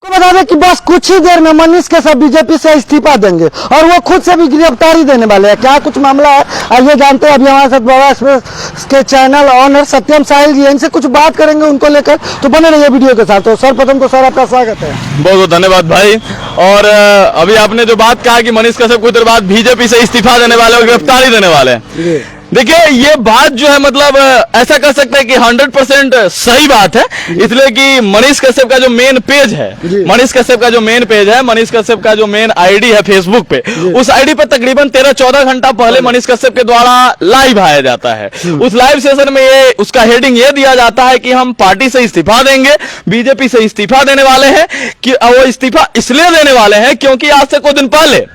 बता दें कि बस कुछ ही देर में मनीष के साथ बीजेपी से इस्तीफा देंगे और वो खुद से भी गिरफ्तारी देने वाले हैं। क्या कुछ मामला है आइए जानते हैं। अभी हमारे साथ बड़ा एक्सप्रेस के चैनल ऑनर सत्यम साहिल जी, इनसे कुछ बात करेंगे उनको लेकर, तो बने रहिए वीडियो के साथ। तो सर्वप्रथम तो सर आपका स्वागत है। बहुत बहुत धन्यवाद भाई। और अभी आपने जो बात कहा कि मनीष कश्यप कुछ देर बाद बीजेपी से इस्तीफा देने वाले और गिरफ्तारी देने वाले हैं, देखिए ये बात जो है मतलब ऐसा कर सकते हैं कि 100% सही बात है, इसलिए कि मनीष कश्यप का जो मेन पेज है, मनीष कश्यप का जो मेन पेज है, मनीष कश्यप का जो मेन आईडी है फेसबुक पे, उस आईडी पे तकरीबन 13-14 घंटा पहले मनीष कश्यप के द्वारा लाइव आया जाता है। उस लाइव सेशन में ये उसका हेडिंग ये दिया जाता है कि हम पार्टी से इस्तीफा देंगे, बीजेपी से इस्तीफा देने वाले हैं। कि वो इस्तीफा इसलिए देने वाले हैं क्योंकि आज से कुछ दिन पहले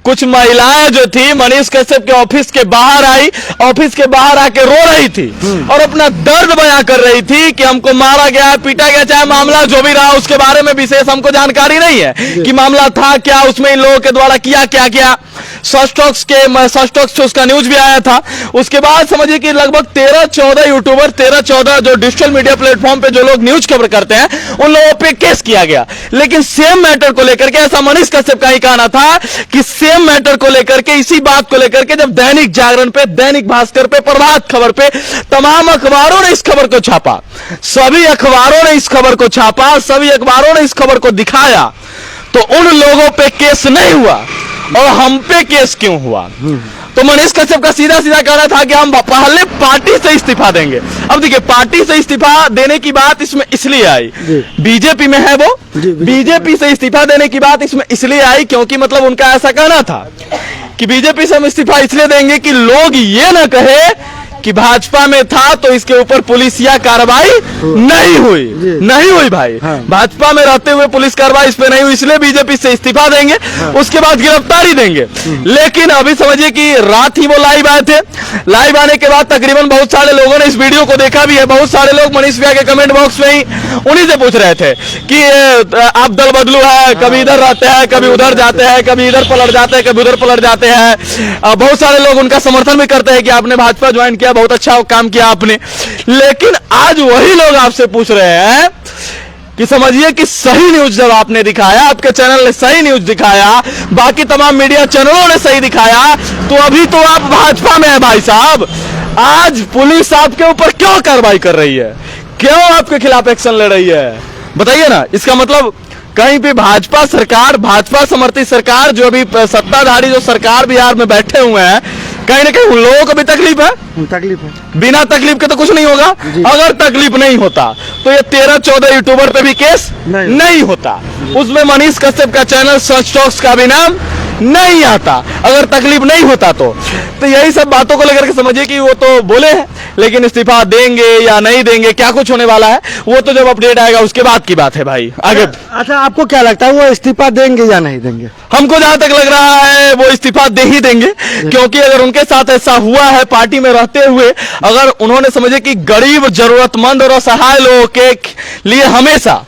कुछ महिलाएं जो थी मनीष कश्यप के ऑफिस के बाहर आई, ऑफिस के बाहर आके रो रही थी और अपना दर्द बयां कर रही थी कि हमको मारा गया, पीटा गया, चाहे मामला जो भी रहा उसके बारे में विशेष हमको जानकारी नहीं है कि मामला था क्या, उसमें इन लोगों के द्वारा किया क्या। सस्टॉक्स से उसका न्यूज भी आया था। उसके बाद समझिए कि लगभग 13-14 यूट्यूबर, 13-14 जो डिजिटल मीडिया प्लेटफॉर्म पे जो लोग न्यूज कवर करते हैं उन लोगों पे केस किया गया। लेकिन सेम मैटर को लेकर के ऐसा मनीष कश्यप का ही कहना था कि सेम मैटर को लेकर के, इसी बात को लेकर के जब दैनिक जागरण पे, दैनिक भास्कर पे, प्रभात खबर पे तमाम अखबारों ने इस खबर को छापा, सभी अखबारों ने इस खबर को छापा, सभी अखबारों ने इस खबर को दिखाया, तो उन लोगों पे केस नहीं हुआ और हम पे केस क्यों हुआ? तो मनीष कश्यप का सीधा कहना था कि हम पहले पार्टी से इस्तीफा देंगे। अब देखिए पार्टी से इस्तीफा देने की बात इसमें इसलिए आई, बीजेपी में है वो, बीजेपी से इस्तीफा देने की बात इसमें इसलिए आई क्योंकि मतलब उनका ऐसा कहना था कि बीजेपी से हम इस्तीफा इसलिए देंगे कि लोग ये ना कहे कि भाजपा में था तो इसके ऊपर पुलिसिया कार्रवाई नहीं हुई भाई। भाजपा में रहते हुए पुलिस कार्रवाई इस पे नहीं हुई, इसलिए बीजेपी से इस्तीफा देंगे, उसके बाद गिरफ्तारी देंगे। लेकिन अभी समझिए कि रात ही वो लाइव आए थे, लाइव आने के बाद तकरीबन बहुत सारे लोगों ने इस वीडियो को देखा भी है। बहुत सारे लोग मनीष भैया के कमेंट बॉक्स में ही उन्हीं से पूछ रहे थे कि आप दल बदलू है, कभी इधर रहते हैं, कभी उधर जाते हैं, कभी इधर पलट जाते हैं, कभी उधर पलट जाते हैं। बहुत सारे लोग उनका समर्थन भी करते हैं कि आपने भाजपा ज्वाइन किया, बहुत अच्छा काम किया आपने। लेकिन आज वही लोग आपसे पूछ रहे हैं कि समझिए कि सही न्यूज जब आपने दिखाया, आपके चैनल ने सही न्यूज दिखाया, बाकी तमाम मीडिया चैनलों ने सही दिखाया, तो अभी तो आप भाजपा में है भाई साहब। आज पुलिस आपके ऊपर क्यों कार्रवाई कर रही है, क्यों आपके खिलाफ एक्शन ले रही है, बताइए ना। इसका मतलब कहीं भी भाजपा सरकार, भाजपा समर्थित सरकार, जो अभी सत्ताधारी जो सरकार बिहार में बैठे हुए हैं, कहीं ना कहीं उन लोगों को भी तकलीफ है। बिना तकलीफ के तो कुछ नहीं होगा। अगर तकलीफ नहीं होता तो ये 13-14 यूट्यूबर पे भी केस नहीं होता, उसमें मनीष कश्यप का चैनल सच टॉक्स का भी नाम नहीं आता, अगर तकलीफ नहीं होता तो यही सब बातों को लेकर के समझिए कि वो तो बोले हैं, लेकिन इस्तीफा देंगे या नहीं देंगे, क्या कुछ होने वाला है वो तो जब अपडेट आएगा उसके बाद की बात है भाई। आगे अच्छा आपको क्या लगता है वो इस्तीफा देंगे या नहीं देंगे? हमको जहां तक लग रहा है वो इस्तीफा दे ही देंगे, क्योंकि अगर उनके साथ ऐसा हुआ है पार्टी में रहते हुए, अगर उन्होंने समझे कि गरीब, जरूरतमंद और असहाय लोगों के लिए हमेशा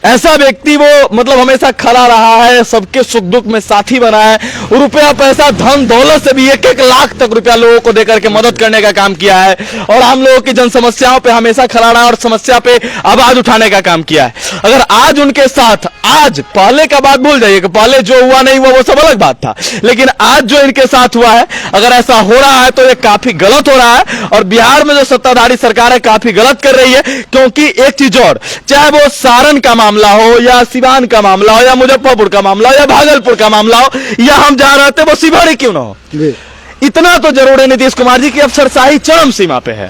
ऐसा व्यक्ति वो मतलब हमेशा खड़ा रहा है, सबके सुख दुख में साथी बना है, रुपया पैसा धन दौलत से भी 1-1 लाख तक रुपया लोगों को देकर के मदद करने का काम किया है, और हम लोगों की जन समस्याओं पे हमेशा खड़ा रहा और समस्या पे आवाज उठाने का काम किया है। अगर आज उनके साथ, आज पहले का बात भूल जाइए कि पहले जो हुआ नहीं हुआ वो सब अलग बात था, लेकिन आज जो इनके साथ हुआ है, अगर ऐसा हो रहा है तो ये काफी गलत हो रहा है। और बिहार में जो सत्ताधारी सरकार है काफी गलत कर रही है, क्योंकि एक चीज और, चाहे वो सारण का मामला हो या सिवान का मामला हो या मुजफ्फरपुर का मामला हो या भागलपुर का मामला हो या हम जहां रहते वो सिवानी क्यों ना हो, इतना तो जरूर है नीतीश कुमार जी की अफसरशाही चरम सीमा पे है।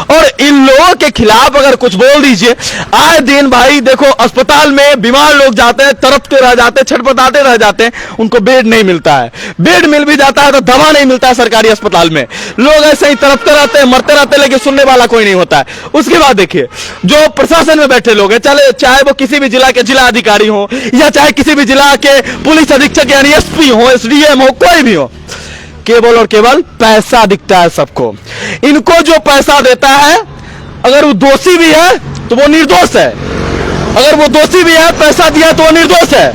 और इन लोगों के खिलाफ अगर कुछ बोल दीजिए, आए दिन भाई देखो अस्पताल में बीमार लोग जाते हैं, तड़पते रह जाते हैं, छटपटाते रह जाते हैं, उनको बेड नहीं मिलता है, बेड मिल भी जाता है तो दवा नहीं मिलता है सरकारी अस्पताल में, लोग ऐसे ही तड़पते रहते हैं, मरते रहते हैं, लेकिन सुनने वाला कोई नहीं होता है। उसके बाद देखिए जो प्रशासन में बैठे लोग हैं, चाहे वो किसी भी जिला के जिला अधिकारी हो या चाहे किसी भी जिला के पुलिस अधीक्षक यानी एसपी हो, एसडीएम हो, कोई भी हो, केवल और केवल पैसा दिखता है सबको। इनको जो पैसा देता है, अगर वो दोषी भी है तो वो निर्दोष है, अगर वो दोषी भी है, पैसा दिया तो वो निर्दोष है।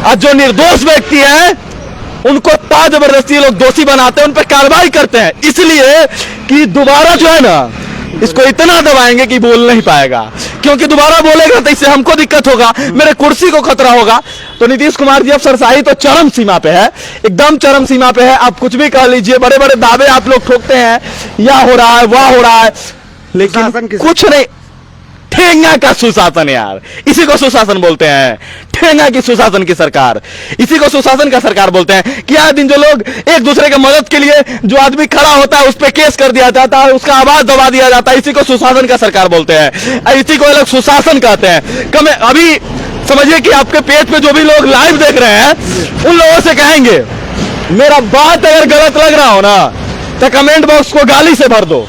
और जो निर्दोष व्यक्ति है उनको जबरदस्ती लोग दोषी बनाते हैं, उन पर कार्रवाई करते हैं, इसलिए कि दोबारा जो है ना इसको इतना दबाएंगे कि बोल नहीं पाएगा। क्योंकि दोबारा बोलेगा तो इससे हमको दिक्कत होगा, मेरे कुर्सी को खतरा होगा। तो नीतीश कुमार जी अब सरसाही तो चरम सीमा पे है, एकदम चरम सीमा पे है। आप कुछ भी कह लीजिए, बड़े बड़े दावे आप लोग ठोकते हैं, यह हो रहा है वह हो रहा है, लेकिन कुछ नहीं। ठेंगा का सुशासन यार, इसी को सुशासन बोलते हैं। ठेंगा की सुशासन की सरकार, इसी को सुशासन का सरकार बोलते हैं। कि आज दिन जो लोग एक दूसरे के मदद के लिए जो आदमी खड़ा होता है उस पर केस कर दिया जाता है, उसका आवाज दबा दिया जाता है, इसी को सुशासन का सरकार बोलते हैं, इसी को लोग सुशासन कहते हैं। कम अभी समझिए कि आपके पेज पे जो भी लोग लाइव देख रहे हैं उन लोगों से कहेंगे, मेरा बात अगर गलत लग रहा हो ना तो कमेंट बॉक्स को गाली से भर दो,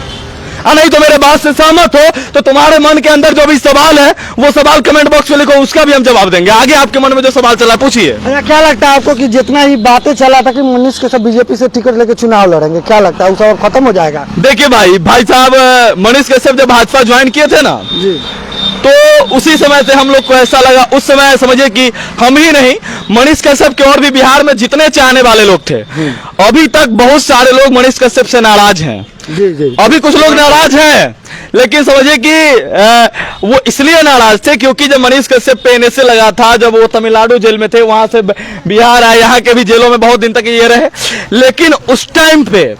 और नहीं तो मेरे बात से सहमत हो तो तुम्हारे मन के अंदर जो भी सवाल है वो सवाल कमेंट बॉक्स में लिखो, उसका भी हम जवाब देंगे। आगे आपके मन में जो सवाल चला पूछिए। भैया क्या लगता है आपको कि जितना ही बातें चला था कि मनीष कश्यप बीजेपी से टिकट लेके चुनाव लड़ेंगे, क्या लगता है वो सब खत्म हो जाएगा? देखिए भाई साहब, मनीष कश्यप जब भाजपा ज्वाइन किए थे ना जी, तो उसी समय से हम लोग को ऐसा लगा, उस समय समझिए कि हम ही नहीं, मनीष कश्यप के और भी बिहार में जितने चाहने वाले लोग थे, अभी तक बहुत सारे लोग मनीष कश्यप से नाराज हैं। जी जी, अभी कुछ लोग नाराज हैं, लेकिन समझिए कि वो इसलिए नाराज थे क्योंकि जब मनीष कश्यप पे एनएसए लगा था, जब वो तमिलनाडु जेल में थे, वहां से बिहार आए, यहाँ के भी जेलों में बहुत दिन तक ये रहे, लेकिन उस टाइम पे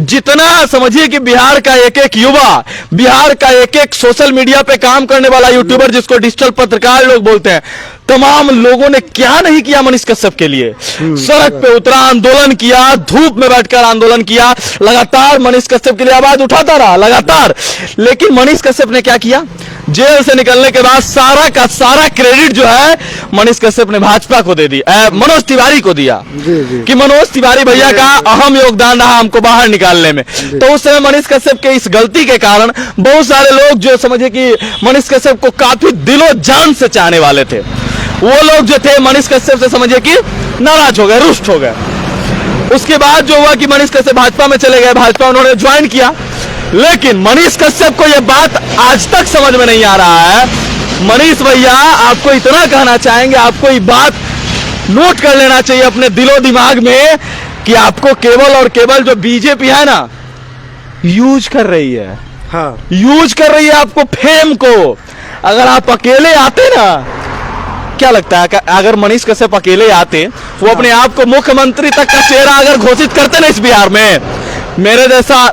जितना समझिए कि बिहार का एक एक युवा, बिहार का एक एक सोशल मीडिया पे काम करने वाला यूट्यूबर, जिसको डिजिटल पत्रकार लोग बोलते हैं, तमाम लोगों ने क्या नहीं किया मनीष कश्यप के लिए। सड़क पे उतरा, आंदोलन किया, धूप में बैठकर आंदोलन किया, लगातार मनीष कश्यप के लिए आवाज उठाता रहा लगातार। लेकिन मनीष कश्यप ने क्या किया, जेल से निकलने के बाद सारा का सारा क्रेडिट जो है मनीष कश्यप ने भाजपा को दे दिया, मनोज तिवारी को दिया। जी जी, कि मनोज तिवारी भैया का अहम योगदान रहा हमको बाहर निकालने में। तो उस समय मनीष कश्यप के इस गलती के कारण बहुत सारे लोग जो समझे कि मनीष कश्यप को काफी दिलो जान से चाहने वाले थे, वो लोग जो थे मनीष कश्यप से समझिए कि नाराज हो गए, रुष्ट हो गए। उसके बाद जो हुआ कि मनीष कश्यप भाजपा में चले गए, भाजपा उन्होंने ज्वाइन किया, लेकिन मनीष कश्यप को यह बात आज तक समझ में नहीं आ रहा है। मनीष भैया आपको इतना कहना चाहेंगे, आपको ये बात नोट कर लेना चाहिए अपने दिलो दिमाग में कि आपको केवल और केवल जो बीजेपी है ना यूज कर रही है, हाँ, यूज कर रही है आपको फेम को। अगर आप अकेले आते ना, क्या लगता है अगर मनीष कश्यप अकेले आते, वो अपने आप को मुख्यमंत्री तक का चेहरा अगर घोषित करते ना इस बिहार में, मेरे जैसा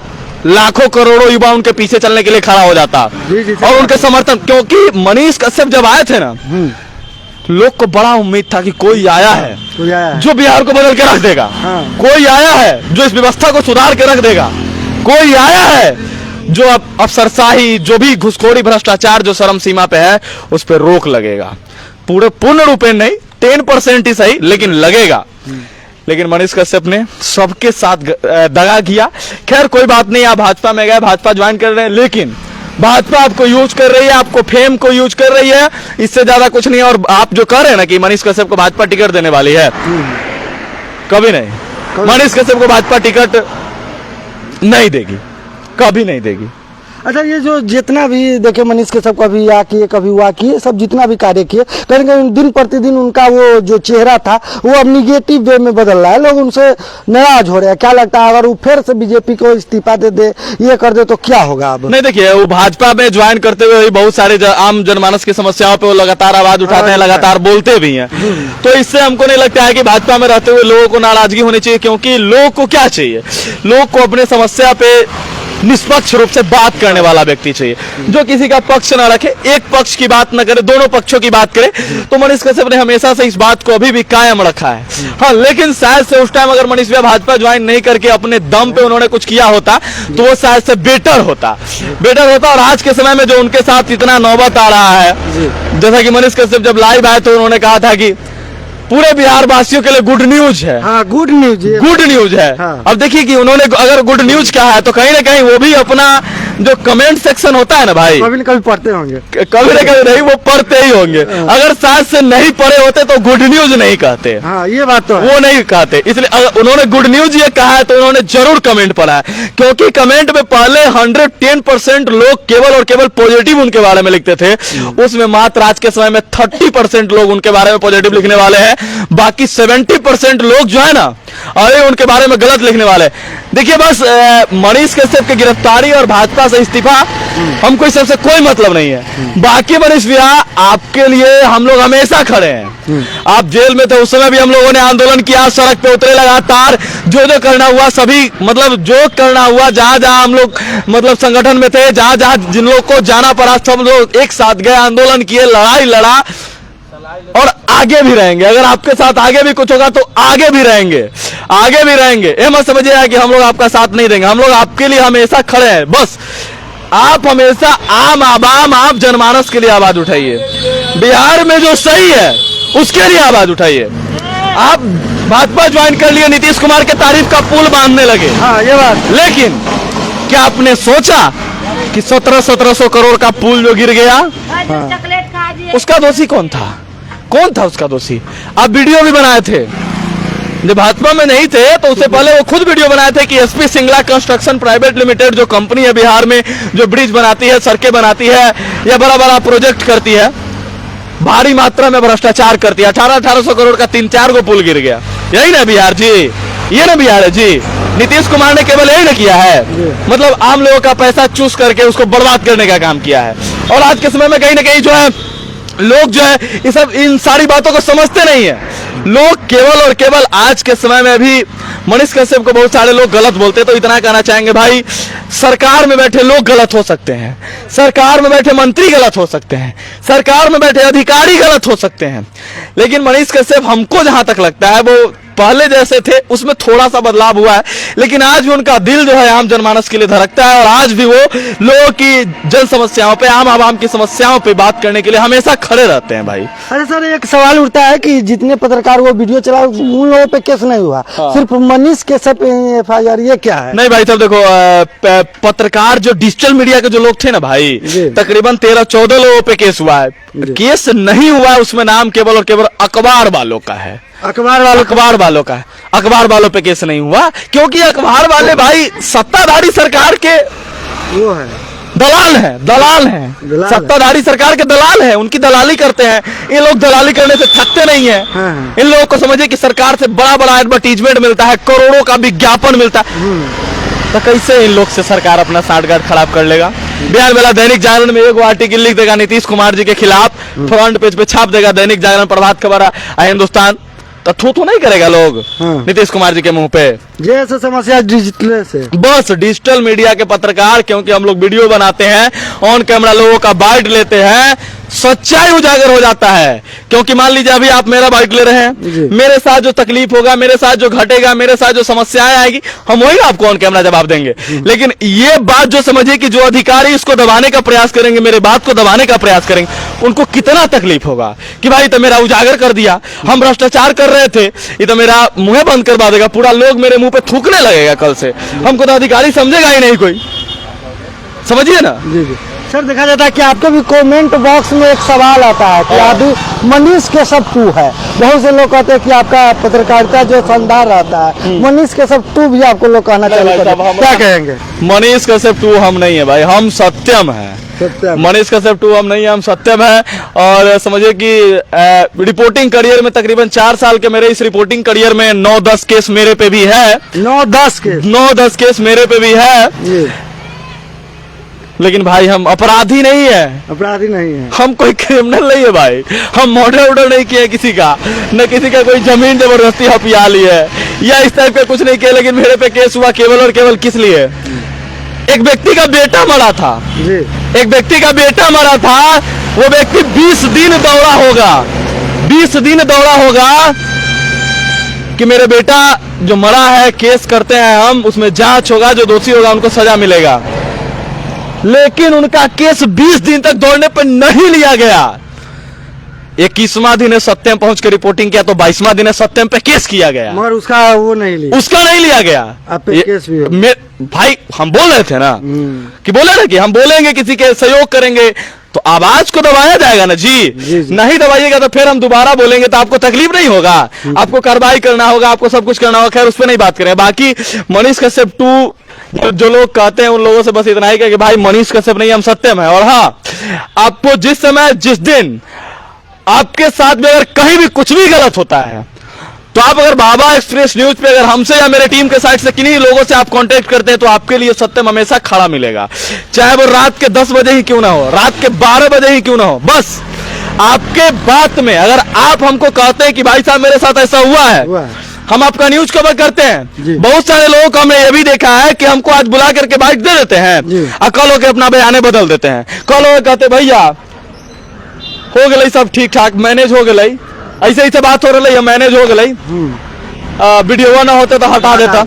लाखों करोड़ों युवा उनके पीछे चलने के लिए खड़ा हो जाता। जी जी, और उनके समर्थन, क्योंकि मनीष कश्यप जब आए थे ना, लोग को बड़ा उम्मीद था कि कोई आया है जो बिहार को बदल के रख देगा, हाँ, कोई आया है जो इस व्यवस्था को सुधार के रख देगा, कोई आया है जो अब अफसरशाही, जो भी घुसखोरी भ्रष्टाचार जो चरम सीमा पे है उस पर रोक लगेगा। पूरे पूर्ण रूप में नहीं, 10% ही सही, लेकिन लगेगा। लेकिन मनीष कश्यप ने सबके साथ दगा किया। खैर कोई बात नहीं, आप भाजपा में गए, भाजपा ज्वाइन कर रहे हैं, लेकिन भाजपा आपको यूज कर रही है, आपको फेम को यूज कर रही है, इससे ज्यादा कुछ नहीं। और आप जो कह रहे हैं ना कि मनीष कश्यप को भाजपा टिकट देने वाली है, कभी नहीं, मनीष कश्यप को भाजपा टिकट नहीं देगी, कभी नहीं देगी। अच्छा, ये जो जितना भी देखे मनीष कश्यप कभी आ किए कभी हुआ किए, सब जितना भी कार्य किए, कहीं कहीं दिन प्रतिदिन उनका वो जो चेहरा था वो अब निगेटिव वे में बदल रहा है, लोग उनसे नाराज हो रहे हैं। क्या लगता है अगर वो फिर से बीजेपी को इस्तीफा दे दे, ये कर दे, तो क्या होगा? अब नहीं, देखिए वो भाजपा में ज्वाइन करते हुए बहुत सारे आम जनमानस की समस्याओं पे वो लगातार आवाज उठाते हैं, लगातार बोलते भी हैं। तो इससे हमको नहीं लगता है कि भाजपा में रहते हुए लोगों को नाराजगी होनी चाहिए, क्योंकि लोग को क्या चाहिए, लोग को अपने समस्या पे निष्पक्ष रूप से बात करने वाला व्यक्ति चाहिए, जो किसी का पक्ष ना रखे, एक पक्ष की बात न करे, दोनों पक्षों की बात करे। तो मनीष कश्यप ने हमेशा से इस बात को अभी भी कायम रखा है। हाँ, लेकिन शायद से उस टाइम अगर मनीष भैया भाजपा ज्वाइन नहीं करके अपने दम पे उन्होंने कुछ किया होता तो वो शायद से बेटर होता। और आज के समय में जो उनके साथ इतना नौबत आ रहा है, जैसा कि मनीष कश्यप जब लाइव आए तो उन्होंने कहा था कि पूरे बिहार वासियों के लिए गुड न्यूज है। हाँ, गुड न्यूज, गुड न्यूज है। हाँ। अब देखिए कि उन्होंने अगर गुड न्यूज क्या है, तो कहीं ना कहीं वो भी अपना जो कमेंट सेक्शन होता है ना भाई, कभी न कभी पढ़ते होंगे, कभी ना कभी नहीं वो पढ़ते ही होंगे। अगर साथ से नहीं पढ़े होते तो गुड न्यूज नहीं कहते। हाँ, ये बात तो है। वो नहीं कहते, इसलिए अगर उन्होंने गुड न्यूज ये कहा है तो उन्होंने जरूर कमेंट पढ़ा है, क्योंकि कमेंट में पहले 110% लोग केवल और केवल पॉजिटिव उनके बारे में लिखते थे, उसमें मात्र आज के समय में 30% लोग उनके बारे में पॉजिटिव लिखने वाले हैं। बाकी 70% लोग जो है ना और ये उनके बारे में गलत लिखने वाले। देखिए बस मनीष कश्यप की गिरफ्तारी और भाजपा से इस्तीफा हमको इस सबसे कोई मतलब नहीं है। बाकी मनीष भैया आपके लिए हम लोग हमेशा खड़े हैं। आप जेल में थे उस समय भी हम लोगों ने आंदोलन किया, सड़क पे उतरे लगातार, जो करना हुआ सभी मतलब जो करना हुआ, जहां जहां हम लोग मतलब संगठन में थे, जहां जहां जिन लोग को जाना पड़ा सब लोग एक साथ गए, आंदोलन किए, लड़ाई लड़ा और आगे भी रहेंगे। अगर आपके साथ आगे भी कुछ होगा तो आगे भी रहेंगे, आगे भी रहेंगे। ये मत समझिए कि हम लोग आपका साथ नहीं देंगे, हम लोग आपके लिए हमेशा खड़े हैं। बस आप हमेशा आम आवाम, आप जनमानस के लिए आवाज उठाइए। बिहार में जो सही है उसके लिए आवाज उठाइए। आप भाजपा ज्वाइन कर लिए, नीतीश कुमार के तारीफ का पुल बांधने लगे। हाँ ये बात। लेकिन क्या आपने सोचा कि 1700 करोड़ का पुल जो गिर गया, उसका दोषी कौन था? कौन था उसका दोषी? आप वीडियो भी बनाए थे जब भाजपा में नहीं थे, तो उससे पहले वो खुद वीडियो बनाए थे कि SP Singla construction private limited जो कंपनी है बिहार में, जो ब्रिज बनाती है, सड़कें बनाती है या बड़ा बड़ा प्रोजेक्ट करती है, भारी मात्रा में भ्रष्टाचार करती है। 1800 करोड़ का 3-4 गो पुल गिर गया। यही ना बिहार जी, ये ना बिहार है जी। नीतीश कुमार ने केवल यही ना किया है, मतलब आम लोगों का पैसा चूस करके उसको बर्बाद करने का काम किया है। और आज के समय में कहीं ना कहीं जो है लोग जो है ये सब इन सारी बातों को समझते नहीं है। लोग केवल और केवल आज के समय में भी मनीष कश्यप को बहुत सारे लोग गलत बोलते हैं। तो इतना कहना चाहेंगे भाई, सरकार में बैठे लोग गलत हो सकते हैं, सरकार में बैठे मंत्री गलत हो सकते हैं, सरकार में बैठे अधिकारी गलत हो सकते हैं, लेकिन मनीष कश्यप हमको जहां तक लगता है वो पहले जैसे थे उसमें थोड़ा सा बदलाव हुआ है, लेकिन आज भी उनका दिल जो है आम जनमानस के लिए धड़कता है और आज भी वो लोगों की जन समस्याओं पे, आम आवाम की समस्याओं पे बात करने के लिए हमेशा खड़े रहते हैं भाई। अरे सर एक सवाल उठता है कि जितने पत्रकार वो वीडियो चला उन लोगों पे केस नहीं हुआ, सिर्फ मनीष कश्यप FIR, ये क्या है? नहीं भाई साहब देखो, पत्रकार जो डिजिटल मीडिया के जो लोग थे ना भाई, तकरीबन 13-14 लोगों पे केस हुआ है। केस नहीं हुआ है उसमें नाम केवल और केवल अखबार वालों का है, अखबार वालों का है। अखबार वालों पे केस नहीं हुआ क्योंकि अखबार वाले भाई सत्ताधारी सरकार के वो है, दलाल हैं, सत्ताधारी सरकार के दलाल हैं, उनकी दलाली करते हैं। ये लोग दलाली करने से थकते नहीं हैं। हाँ। इन लोगों को समझिए कि सरकार से बड़ा बड़ा एडवर्टीजमेंट मिलता है, करोड़ों का विज्ञापन मिलता है, तो कैसे इन लोग से सरकार अपना साठगांठ खराब कर लेगा? बयान वाला दैनिक जागरण में एक आर्टिकल लिख देगा नीतीश कुमार जी के खिलाफ, फ्रंट पेज पे छाप देगा दैनिक जागरण, प्रभात खबर, हिंदुस्तान, तो थू नहीं करेगा लोग नीतीश कुमार जी के मुंह पे। जैसे समस्या डिजिटल से, बस डिजिटल मीडिया के पत्रकार, क्योंकि हम लोग वीडियो बनाते हैं, ऑन कैमरा लोगों का बाइट लेते हैं, सच्चाई उजागर हो जाता है। क्योंकि मान लीजिए अभी आप मेरा बाइट ले रहे हैं, मेरे साथ जो तकलीफ होगा, मेरे साथ जो घटेगा, मेरे साथ जो समस्याएं आएगी, हम वही आपको ऑन कैमरा जवाब देंगे। लेकिन ये बात जो समझिए कि जो अधिकारी इसको दबाने का प्रयास करेंगे, मेरे बात को दबाने का प्रयास करेंगे, उनको कितना तकलीफ होगा कि भाई तो मेरा उजागर कर दिया, हम भ्रष्टाचार कर रहे थे, ये तो मेरा मुंह बंद करवा देगा, पूरा लोग मेरे मुंह पे थूकने लगेगा कल से, हमको तो अधिकारी समझेगा ही नहीं कोई, समझिए ना। जी जी सर, देखा जाता है कि आपके भी कमेंट बॉक्स में एक सवाल आता है कि आप भी मनीष कश्यप 2 है। बहुत से लोग कहते हैं कि आपका पत्रकारिता जो शानदार रहता है, मनीष कश्यप 2 भी आपको लोग कहना चाहिए, क्या कहेंगे? मनीष कश्यप 2 हम नहीं है भाई, हम सत्यम है। मनीष कश्यप 2 हम नहीं है, हम सत्यम है। और समझिए कि रिपोर्टिंग करियर में तकरीबन 4 साल के मेरे इस रिपोर्टिंग करियर में 9-10 केस मेरे पे भी है, 9-10 केस मेरे पे भी है। लेकिन भाई हम अपराधी नहीं है, हम कोई क्रिमिनल नहीं है भाई, हम मर्डर नहीं किए किसी का, न किसी का कोई जमीन जबरदस्ती हथिया ली है या इस टाइप का कुछ नहीं किया। लेकिन मेरे पे केस हुआ केवल और केवल किस लिए? एक व्यक्ति का बेटा मरा था, एक व्यक्ति का बेटा मरा था, वो व्यक्ति 20 दिन दौड़ा होगा, 20 दिन दौड़ा होगा कि मेरे बेटा जो मरा है, केस करते हैं हम, उसमें जांच होगा, जो दोषी होगा उनको सजा मिलेगा। लेकिन उनका केस 20 दिन तक दौड़ने पर नहीं लिया गया। 21वां दिन सत्यम पहुंच के रिपोर्टिंग किया तो 22वां दिन सत्यम पे केस किया गया, मगर उसका नहीं लिया गया। आप पे केस भी भाई हम बोल रहे थे ना कि बोले ना कि हम बोलेंगे, किसी के सहयोग करेंगे तो आवाज को दबाया जाएगा ना जी। नहीं दबाइएगा तो फिर हम दोबारा बोलेंगे तो आपको तकलीफ नहीं होगा, आपको कार्रवाई करना होगा, आपको सब कुछ करना होगा। खैर उस पर नहीं बात करें। बाकी मनीष कश्यप 2 जो लोग कहते हैं उन लोगों से बस इतना ही कि भाई मनीष कश्यप नहीं, हम सत्यम है। और हाँ, आपको जिस समय जिस दिन आपके साथ में अगर कहीं भी कुछ भी गलत होता है तो आप अगर बाबा एक्सप्रेस न्यूज पे अगर हमसे या मेरे टीम के साइड से किन्हीं लोगों से आप कांटेक्ट करते हैं तो आपके लिए सत्यम हमेशा खड़ा मिलेगा, चाहे वो रात के 10 बजे ही क्यों ना हो, रात के 12 बजे ही क्यों ना हो। बस आपके बात में अगर आप हमको कहते हैं कि भाई साहब मेरे साथ ऐसा हुआ है, हम आपका न्यूज कवर करते हैं। बहुत सारे लोगों को हमने ये भी देखा है कि हमको आज बुला करके बाइक दे देते हैं और कल होकर अपना बयाने बदल देते हैं। कल होकर कहते भैया हो गई सब ठीक ठाक, मैनेज हो गई, ऐसे ऐसे बात हो रही है, मैनेज हो गई, वीडियो ना होते तो हटा देता।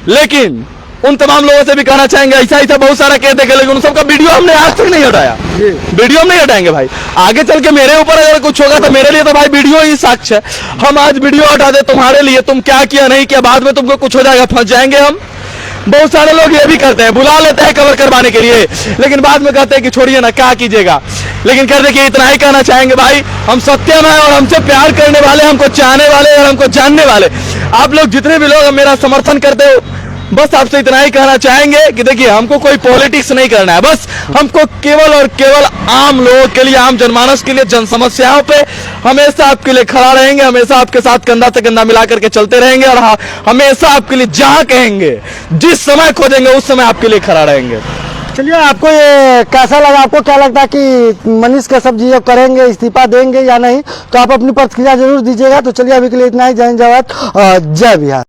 लेकिन उन तमाम लोगों से भी कहना चाहेंगे ऐसा ऐसा बहुत सारा कह देंगे, लेकिन उन सबका वीडियो हमने आज तक नहीं हटाया, वीडियो हम नहीं हटाएंगे भाई। आगे चल के मेरे ऊपर अगर कुछ होगा तो मेरे लिए तो भाई वीडियो ही साक्ष्य है। हम आज वीडियो हटा दे तुम्हारे लिए, तुम क्या किया नहीं किया, बाद में तुमको कुछ हो जाएगा, फंस जाएंगे हम। बहुत सारे लोग ये भी करते हैं, बुला लेते हैं कवर करवाने के लिए, लेकिन बाद में कहते हैं कि छोड़िए ना क्या कीजिएगा। लेकिन कर देखिए इतना ही कहना चाहेंगे भाई, हम सत्यम है और हमसे प्यार करने वाले, हमको चाहने वाले और हमको जानने वाले आप लोग जितने भी लोग मेरा समर्थन करते हो, बस आपसे इतना ही कहना चाहेंगे कि देखिए हमको कोई पॉलिटिक्स नहीं करना है, बस हमको केवल और केवल आम लोगों के लिए, आम जनमानस के लिए, जन समस्याओं पे हमेशा आपके लिए खड़ा रहेंगे, हमेशा आपके साथ कंधा से कंधा मिला करके चलते रहेंगे और हमेशा आपके लिए जहां कहेंगे, जिस समय खोजेंगे उस समय आपके लिए खड़ा रहेंगे। चलिए, आपको ये कैसा लगा? आपको क्या लगता है कि मनीष कश्यप जी करेंगे, इस्तीफा देंगे या नहीं? तो आप अपनी प्रतिक्रिया जरूर दीजिएगा। तो चलिए अभी के लिए इतना ही। जय हिंद, जय भारत और जय बिहार।